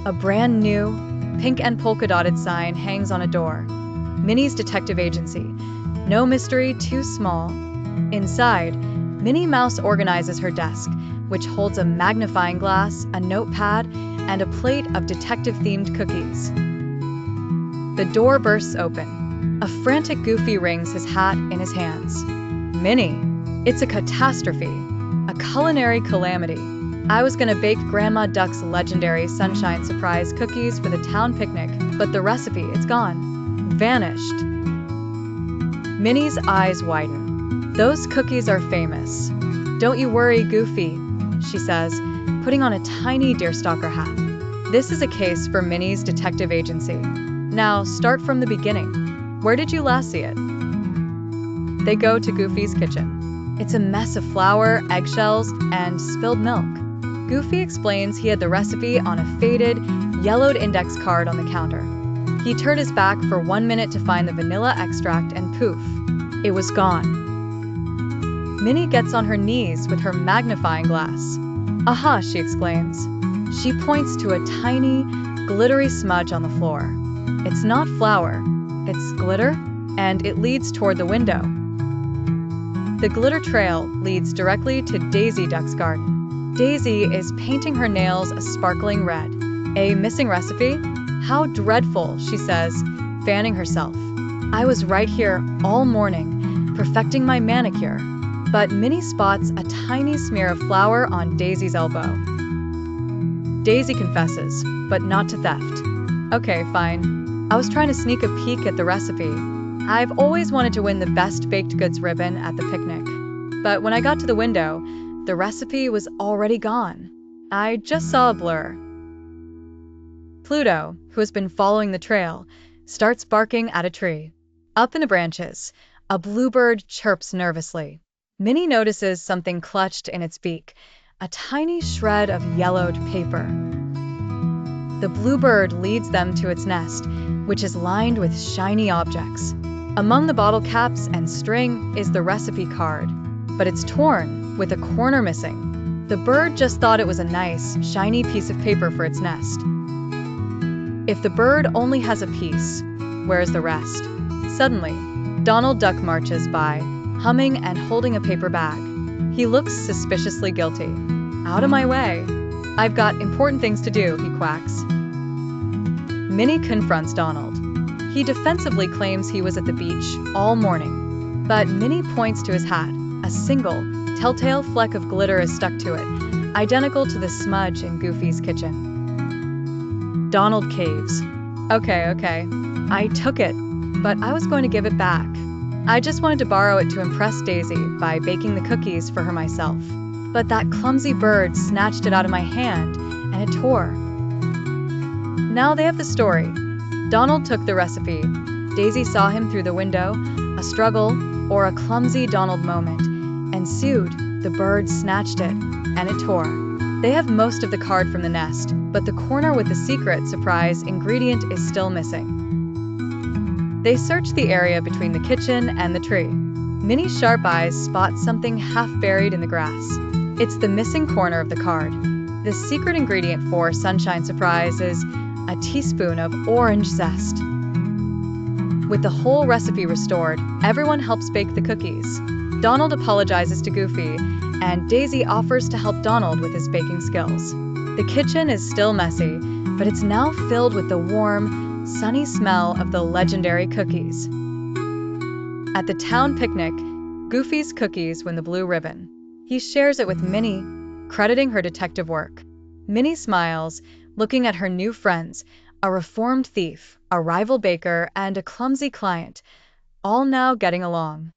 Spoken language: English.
A brand new, pink and polka-dotted sign hangs on a door. Minnie's detective agency. No mystery too small. Inside, Minnie Mouse organizes her desk, which holds a magnifying glass, a notepad, and a plate of detective-themed cookies. The door bursts open. A frantic Goofy wrings his hat in his hands. Minnie, it's a catastrophe. A culinary calamity. I was gonna bake Grandma Duck's legendary sunshine surprise cookies for the town picnic, but the recipe, it's gone. Vanished. Minnie's eyes widen. Those cookies are famous. Don't you worry, Goofy, she says, putting on a tiny deerstalker hat. This is a case for Minnie's detective agency. Now, start from the beginning. Where did you last see it? They go to Goofy's kitchen. It's a mess of flour, eggshells, and spilled milk. Goofy explains he had the recipe on a faded, yellowed index card on the counter. He turned his back for 1 minute to find the vanilla extract and poof, it was gone. Minnie gets on her knees with her magnifying glass. Aha, she exclaims. She points to a tiny, glittery smudge on the floor. It's not flour, it's glitter, and it leads toward the window. The glitter trail leads directly to Daisy Duck's garden. Daisy is painting her nails a sparkling red. A missing recipe? How dreadful, she says, fanning herself. I was right here all morning, perfecting my manicure. But Minnie spots a tiny smear of flour on Daisy's elbow. Daisy confesses, but not to theft. Okay, fine. I was trying to sneak a peek at the recipe. I've always wanted to win the Best Baked Goods ribbon at the picnic. But when I got to the window, the recipe was already gone. I just saw a blur. Pluto, who has been following the trail, starts barking at a tree. Up in the branches, a bluebird chirps nervously. Minnie notices something clutched in its beak, a tiny shred of yellowed paper. The bluebird leads them to its nest, which is lined with shiny objects. Among the bottle caps and string is the recipe card, but it's torn, with a corner missing. The bird just thought it was a nice, shiny piece of paper for its nest. If the bird only has a piece, where's the rest? Suddenly, Donald Duck marches by, humming and holding a paper bag. He looks suspiciously guilty. Out of my way. I've got important things to do, he quacks. Minnie confronts Donald. He defensively claims he was at the beach all morning. But Minnie points to his hat. A single, telltale fleck of glitter is stuck to it, identical to the smudge in Goofy's kitchen. Donald caves. Okay, I took it, but I was going to give it back. I just wanted to borrow it to impress Daisy by baking the cookies for her myself. But that clumsy bird snatched it out of my hand, and it tore. Now they have the story. Donald took the recipe. Daisy saw him through the window. A struggle, or a clumsy Donald moment, ensued. The bird snatched it, and it tore. They have most of the card from the nest, but the corner with the secret surprise ingredient is still missing. They search the area between the kitchen and the tree. Minnie's sharp eyes spot something half buried in the grass. It's the missing corner of the card. The secret ingredient for Sunshine Surprise is a teaspoon of orange zest. With the whole recipe restored, everyone helps bake the cookies. Donald apologizes to Goofy, and Daisy offers to help Donald with his baking skills. The kitchen is still messy, but it's now filled with the warm, sunny smell of the legendary cookies. At the town picnic, Goofy's cookies win the blue ribbon. He shares it with Minnie, crediting her detective work. Minnie smiles, looking at her new friends, a reformed thief, a rival baker, and a clumsy client, all now getting along.